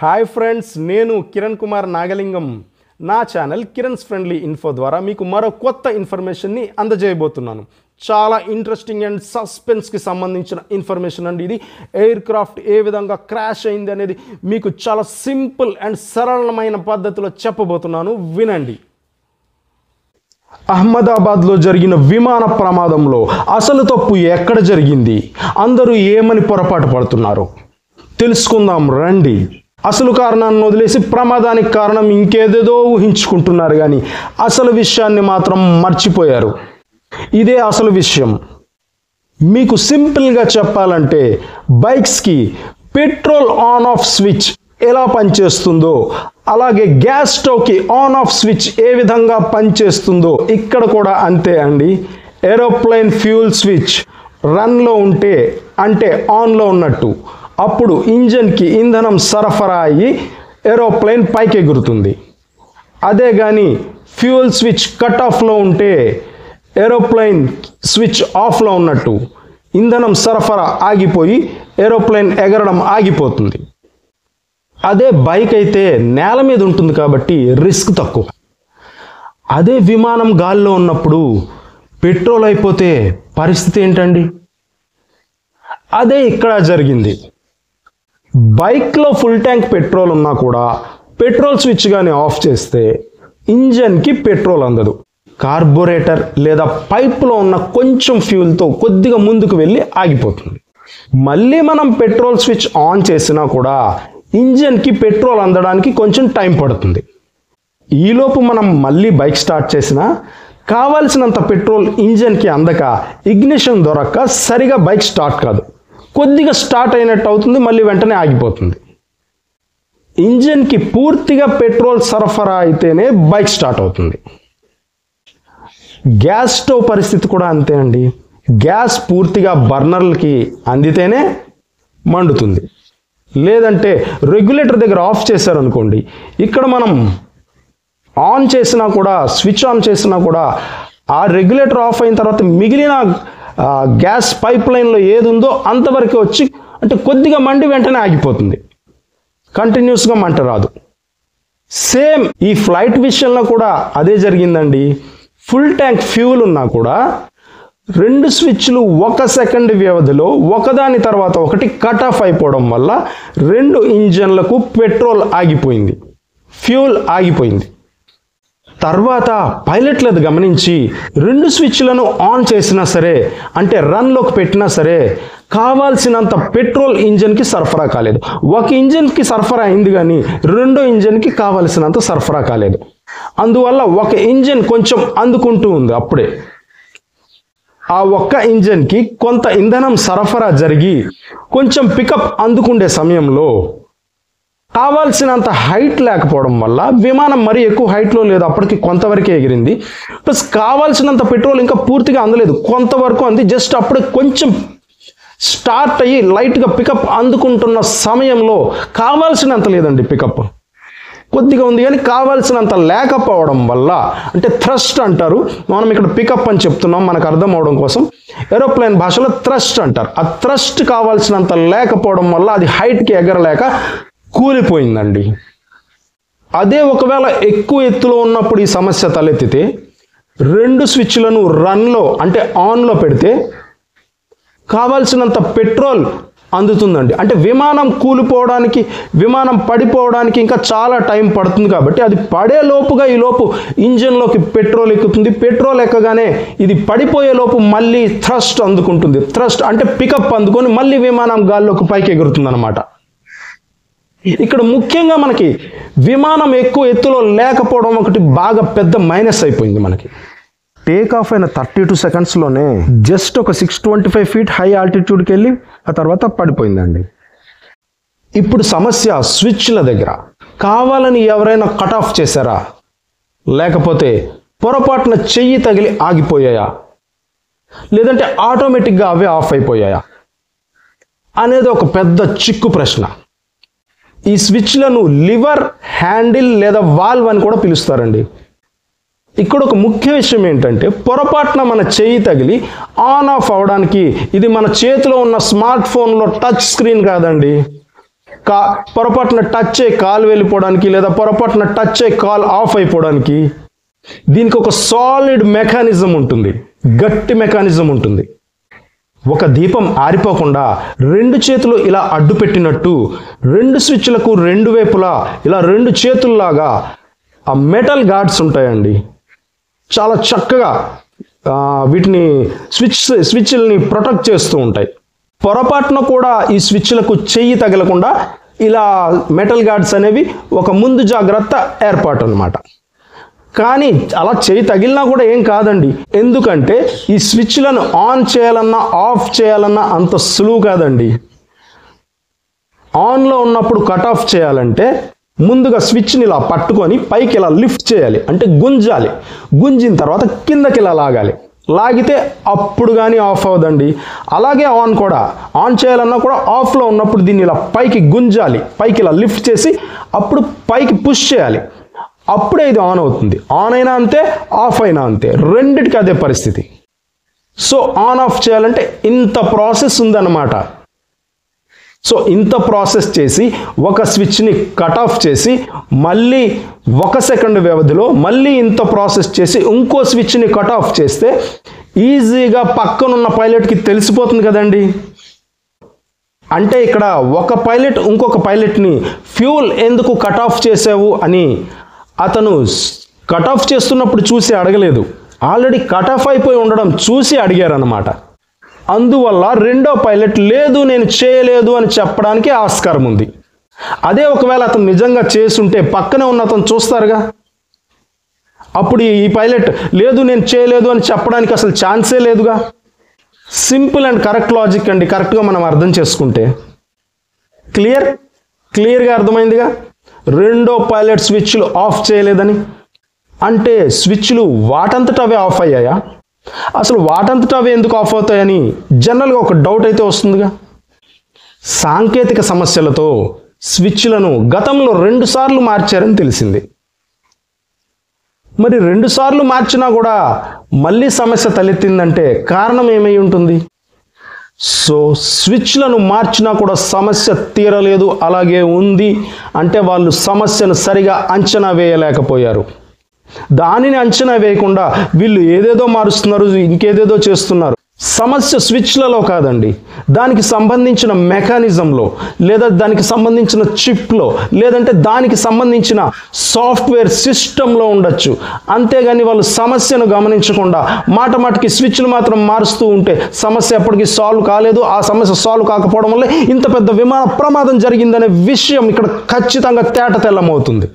Hi friends, నేను కిరణ్ కుమార్ నాగలింగం. నా channel Kiran's friendly info ద్వారా మీకు మరో కొత్త ఇన్ఫర్మేషన్ని అందజేయబోతున్నాను. చాలా ఇంట్రెస్టింగ్ అండ్ సస్పెన్స్కి సంబంధించిన ఇన్ఫర్మేషన్ అండి. ఇది ఎయిర్ క్రాఫ్ట్ ఏ విధంగా క్రాష్ అయింది అనేది మీకు చాలా సింపుల్ అండ్ సరళమైన పద్ధతిలో చెప్పబోతున్నాను, వినండి. అహ్మదాబాద్లో జరిగిన విమాన ప్రమాదంలో అసలు తప్పు ఎక్కడ జరిగింది, అందరూ ఏమని పొరపాటు పడుతున్నారు తెలుసుకుందాం రండి. అసలు కారణాన్ని వదిలేసి ప్రమాదానికి కారణం ఇంకేదేదో ఊహించుకుంటున్నారు, కానీ అసలు విషయాన్ని మాత్రం మర్చిపోయారు. ఇదే అసలు విషయం. మీకు సింపుల్గా చెప్పాలంటే బైక్స్కి పెట్రోల్ ఆన్ ఆఫ్ స్విచ్ ఎలా పనిచేస్తుందో, అలాగే గ్యాస్ స్టవ్కి ఆన్ ఆఫ్ స్విచ్ ఏ విధంగా పనిచేస్తుందో ఇక్కడ కూడా అంతే అండి. ఏరోప్లేన్ ఫ్యూల్ స్విచ్ రన్లో ఉంటే అంటే ఆన్లో ఉన్నట్టు, అప్పుడు ఇంజన్కి ఇంధనం సరఫరా అయ్యి ఏరోప్లేన్ పైకి ఎగురుతుంది. అదే కానీ ఫ్యూయల్ స్విచ్ కట్ ఆఫ్లో ఉంటే ఏరోప్లేన్ స్విచ్ ఆఫ్లో ఉన్నట్టు, ఇంధనం సరఫరా ఆగిపోయి ఏరోప్లేన్ ఎగరడం ఆగిపోతుంది. అదే బైక్ అయితే నేల మీద ఉంటుంది కాబట్టి రిస్క్ తక్కువ. అదే విమానం గాల్లో ఉన్నప్పుడు పెట్రోల్ అయిపోతే పరిస్థితి ఏంటండి? అదే ఇక్కడ జరిగింది. బైక్లో ఫుల్ ట్యాంక్ పెట్రోల్ ఉన్నా కూడా పెట్రోల్ స్విచ్ కానీ ఆఫ్ చేస్తే ఇంజన్కి పెట్రోల్ అందదు. కార్బొరేటర్ లేదా పైప్లో ఉన్న కొంచెం ఫ్యూల్తో కొద్దిగా ముందుకు వెళ్ళి ఆగిపోతుంది. మళ్ళీ మనం పెట్రోల్ స్విచ్ ఆన్ చేసినా కూడా ఇంజన్కి పెట్రోల్ అందడానికి కొంచెం టైం పడుతుంది. ఈలోపు మనం మళ్ళీ బైక్ స్టార్ట్ చేసినా కావాల్సినంత పెట్రోల్ ఇంజన్కి అందక ఇగ్నిషన్ దొరక్క సరిగా బైక్ స్టార్ట్ కాదు. కొద్దిగా స్టార్ట్ అయినట్టు అవుతుంది, మళ్ళీ వెంటనే ఆగిపోతుంది. ఇంజన్కి పూర్తిగా పెట్రోల్ సరఫరా అయితేనే బైక్ స్టార్ట్ అవుతుంది. గ్యాస్ స్టవ్ పరిస్థితి కూడా అంతే అండి. గ్యాస్ పూర్తిగా బర్నర్లకి అందితేనే మండుతుంది. లేదంటే రెగ్యులేటర్ దగ్గర ఆఫ్ చేశారనుకోండి, ఇక్కడ మనం ఆన్ చేసినా కూడా స్విచ్ ఆన్ చేసినా కూడా ఆ రెగ్యులేటర్ ఆఫ్ అయిన తర్వాత మిగిలిన గ్యాస్ పైప్ లైన్లో ఏది ఉందో అంతవరకు వచ్చి అంటే కొద్దిగా మండి వెంటనే ఆగిపోతుంది. కంటిన్యూస్గా మంట రాదు. సేమ్ ఈ ఫ్లైట్ విషయంలో కూడా అదే జరిగిందండి. ఫుల్ ట్యాంక్ ఫ్యూల్ ఉన్నా కూడా రెండు స్విచ్లు 1 సెకండ్ వ్యవధిలో ఒకదాని తర్వాత ఒకటి కట్ ఆఫ్ అయిపోవడం వల్ల రెండు ఇంజన్లకు పెట్రోల్ ఆగిపోయింది, ఫ్యూల్ ఆగిపోయింది. తర్వాత పైలట్లు అది గమనించి రెండు స్విచ్లను ఆన్ చేసినా సరే అంటే రన్లోకి పెట్టినా సరే కావాల్సినంత పెట్రోల్ ఇంజన్కి సరఫరా కాలేదు. ఒక ఇంజన్కి సరఫరా అయింది కానీ రెండో ఇంజన్కి కావాల్సినంత సరఫరా కాలేదు. అందువల్ల ఒక ఇంజన్ కొంచెం అందుకుంటూ ఉంది. అప్పుడే ఆ ఒక్క ఇంజన్కి కొంత ఇంధనం సరఫరా జరిగి కొంచెం పికప్ అందుకుండే సమయంలో కావాల్సినంత హైట్ లేకపోవడం వల్ల విమానం మరీ ఎక్కువ హైట్లో లేదు, అప్పటికి కొంతవరకే ఎగిరింది. ప్లస్ కావాల్సినంత పెట్రోల్ ఇంకా పూర్తిగా అందలేదు, కొంతవరకు అంది. జస్ట్ అప్పుడే కొంచెం స్టార్ట్ అయ్యి లైట్గా పికప్ అందుకుంటున్న సమయంలో కావాల్సినంత లేదండి, పికప్ కొద్దిగా ఉంది కానీ కావాల్సినంత లేకపోవడం వల్ల, అంటే థ్రస్ట్ అంటారు, మనం ఇక్కడ పికప్ అని చెప్తున్నాం మనకు అర్థం అవడం కోసం. ఏరోప్లేన్ భాషలో థ్రస్ట్ అంటారు. ఆ థ్రస్ట్ కావాల్సినంత లేకపోవడం వల్ల అది హైట్కి ఎగరలేక కూలిపోయిందండి. అదే ఒకవేళ ఎక్కువ ఎత్తులో ఉన్నప్పుడు ఈ సమస్య తలెత్తితే రెండు స్విచ్లను రన్లో అంటే ఆన్లో పెడితే కావాల్సినంత పెట్రోల్ అందుతుందండి. అంటే విమానం కూలిపోవడానికి, విమానం పడిపోవడానికి ఇంకా చాలా టైం పడుతుంది కాబట్టి అది పడే లోపుగా ఈలోపు ఇంజన్లోకి పెట్రోల్ ఎక్కుతుంది. పెట్రోల్ ఎక్కగానే ఇది పడిపోయే లోపు మళ్ళీ థ్రస్ట్ అందుకుంటుంది. థ్రస్ట్ అంటే పికప్ అందుకొని మళ్ళీ విమానం గాల్లోకి పైకి ఎగురుతుంది అన్నమాట. ఇక్కడ ముఖ్యంగా మనకి విమానం ఎక్కువ ఎత్తులో లేకపోవడం ఒకటి బాగా పెద్ద మైనస్ అయిపోయింది. మనకి టేక్ ఆఫ్ అయిన 32 సెకండ్స్లోనే జస్ట్ ఒక 625 ఫీట్ హై ఆల్టిట్యూడ్కి వెళ్ళి ఆ తర్వాత పడిపోయిందండి. ఇప్పుడు సమస్య స్విచ్ల దగ్గర. కావాలని ఎవరైనా కట్ ఆఫ్ చేశారా, లేకపోతే పొరపాటున చెయ్యి తగిలి ఆగిపోయాయా, లేదంటే ఆటోమేటిక్గా అవే ఆఫ్ అయిపోయాయా అనేది ఒక పెద్ద చిక్కు ప్రశ్న. ఈ స్విచ్లను లివర్, హ్యాండిల్ లేదా వాల్వ్ అని కూడా పిలుస్తారండి. ఇక్కడ ఒక ముఖ్య విషయం ఏంటంటే పొరపాటున మన చెయ్యి తగిలి ఆన్ ఆఫ్ అవడానికి ఇది మన చేతిలో ఉన్న స్మార్ట్ ఫోన్లో టచ్ స్క్రీన్ కాదండి. పొరపాటున టచ్ అయ్యి కాలు వెళ్ళిపోవడానికి లేదా పొరపాటున టచ్ అయ్యి కాల్ ఆఫ్ అయిపోవడానికి దీనికి ఒక సాలిడ్ మెకానిజం ఉంటుంది, గట్టి మెకానిజం ఉంటుంది. ఒక దీపం ఆరిపోకుండా రెండు చేతులు ఇలా అడ్డు పెట్టినట్టు రెండు స్విచ్లకు రెండు వైపులా ఇలా రెండు చేతుల్లాగా ఆ మెటల్ గార్డ్స్ ఉంటాయండి. చాలా చక్కగా వీటిని స్విచ్లని ప్రొటెక్ట్ చేస్తూ ఉంటాయి. పొరపాటున కూడా ఈ స్విచ్లకు చెయ్యి తగలకుండా ఇలా మెటల్ గార్డ్స్ అనేవి ఒక ముందు జాగ్రత్త ఏర్పాటు అన్నమాట. కానీ అలా చెయ్యి తగిలినా కూడా ఏం కాదండి, ఎందుకంటే ఈ స్విచ్లను ఆన్ చేయాలన్నా ఆఫ్ చేయాలన్నా అంత సులువు కాదండి. ఆన్లో ఉన్నప్పుడు కట్ ఆఫ్ చేయాలంటే ముందుగా స్విచ్ని ఇలా పట్టుకొని పైకి ఇలా లిఫ్ట్ చేయాలి, అంటే గుంజాలి. గుంజిన తర్వాత కిందకి ఇలా లాగాలి. లాగితే అప్పుడు కానీ ఆఫ్ అవ్వదండి. అలాగే ఆన్ కూడా, ఆన్ చేయాలన్నా కూడా ఆఫ్లో ఉన్నప్పుడు దీన్ని ఇలా పైకి గుంజాలి, పైకి ఇలా లిఫ్ట్ చేసి అప్పుడు పైకి పుష్ చేయాలి, అప్పుడే ఇది ఆన్ అవుతుంది. ఆన్ అయినా అంతే, ఆఫ్ అయినా అంతే, రెండిటికి అదే పరిస్థితి. సో ఆన్ ఆఫ్ చేయాలంటే ఇంత ప్రాసెస్ ఉందన్నమాట. సో ఇంత ప్రాసెస్ చేసి ఒక స్విచ్ని కట్ ఆఫ్ చేసి మళ్ళీ 1 సెకండ్ వ్యవధిలో మళ్ళీ ఇంత ప్రాసెస్ చేసి ఇంకో స్విచ్ని కట్ ఆఫ్ చేస్తే ఈజీగా పక్కనున్న పైలట్కి తెలిసిపోతుంది కదండి. అంటే ఇక్కడ ఒక పైలట్ ఇంకొక పైలట్ని ఫ్యూల్ ఎందుకు కట్ ఆఫ్ చేసావు అని అతను కట్ ఆఫ్ చేస్తున్నప్పుడు చూసి అడగలేదు, ఆల్రెడీ కట్ ఆఫ్ అయిపోయి ఉండడం చూసి అడిగారన్నమాట. అందువల్ల రెండో పైలట్ లేదు నేను చేయలేదు అని చెప్పడానికి ఆస్కారం ఉంది. అదే ఒకవేళ అతను నిజంగా చేసుంటే పక్కనే ఉన్న అతను చూస్తారుగా, అప్పుడు ఈ పైలట్ లేదు నేను చేయలేదు అని చెప్పడానికి అసలు ఛాన్సే లేదుగా. సింపుల్ అండ్ కరెక్ట్ లాజిక్ అండి, కరెక్ట్గా మనం అర్థం చేసుకుంటే. క్లియర్గా అర్థమైందిగా. రెండో పైలట్ స్విచ్లు ఆఫ్ చేయలేదని అంటే స్విచ్లు వాటంతట అవే ఆఫ్ అయ్యాయా? అసలు వాటంతట అవే ఎందుకు ఆఫ్ అవుతాయని జనరల్గా ఒక డౌట్ అయితే వస్తుందిగా. సాంకేతిక సమస్యలతో స్విచ్లను గతంలో 2 సార్లు మార్చారని తెలిసింది. మరి 2 సార్లు మార్చినా కూడా మళ్ళీ సమస్య తలెత్తిందంటే కారణం ఏమై ఉంటుంది? సో స్విచ్లను మార్చినా కూడా సమస్య తీరలేదు, అలాగే ఉంది అంటే వాళ్ళు సమస్యను సరిగా అంచనా వేయలేకపోయారు. దానిని అంచనా వేయకుండా వీళ్ళు ఏదేదో మారుస్తున్నారు, ఇంకేదేదో చేస్తున్నారు. సమస్య స్విచ్లలో కాదండి, దానికి సంబంధించిన మెకానిజంలో లేదా దానికి సంబంధించిన చిప్లో లేదంటే దానికి సంబంధించిన సాఫ్ట్వేర్ సిస్టంలో ఉండొచ్చు. అంతేగాని వాళ్ళు సమస్యను గమనించకుండా మాటకి స్విచ్లు మాత్రం మారుస్తూ ఉంటే సమస్య ఎప్పటికీ సాల్వ్ కాలేదు. ఆ సమస్య సాల్వ్ కాకపోవడం వల్ల ఇంత పెద్ద విమాన ప్రమాదం జరిగిందనే విషయం ఇక్కడ ఖచ్చితంగా తేటతెల్లమవుతుంది.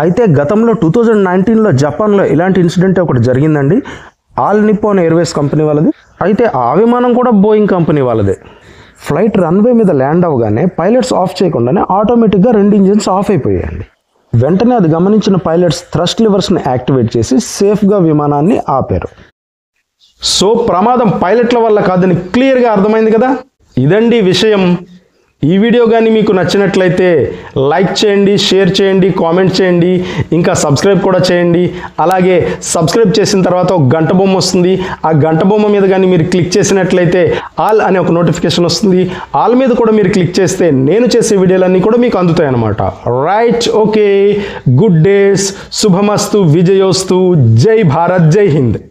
అయితే గతంలో 2019లో జపాన్లో ఇలాంటి ఇన్సిడెంట్ ఒకటి జరిగిందండి. ఆల్ నిప్పాన్ ఎయిర్వేస్ కంపెనీ వాళ్ళది. అయితే ఆ విమానం కూడా బోయింగ్ కంపెనీ వాళ్ళదే. ఫ్లైట్ రన్వే మీద ల్యాండ్ అవ్వగానే పైలట్స్ ఆఫ్ చేయకుండానే ఆటోమేటిక్గా 2 ఇంజిన్స్ ఆఫ్ అయిపోయాయండి. వెంటనే అది గమనించిన పైలట్స్ థ్రస్ట్ లివర్స్ని యాక్టివేట్ చేసి సేఫ్గా విమానాన్ని ఆపారు. సో ప్రమాదం పైలట్ల వల్ల కాదని క్లియర్గా అర్థమైంది కదా. ఇదండి విషయం. ఈ వీడియో కానీ మీకు నచ్చినట్లయితే లైక్ చేయండి, షేర్ చేయండి, కామెంట్ చేయండి, ఇంకా సబ్స్క్రైబ్ కూడా చేయండి. అలాగే సబ్స్క్రైబ్ చేసిన తర్వాత ఒక గంట బొమ్మ వస్తుంది. ఆ గంట బొమ్మ మీద కానీ మీరు క్లిక్ చేసినట్లయితే ఆల్ అనే ఒక నోటిఫికేషన్ వస్తుంది. ఆల్ మీద కూడా మీరు క్లిక్ చేస్తే నేను చేసే వీడియోలన్నీ కూడా మీకు అందుతాయి అన్నమాట. రైట్, ఓకే, గుడ్ డేస్, శుభమస్తు, విజయోస్తు, జై భారత్, జై హింద్.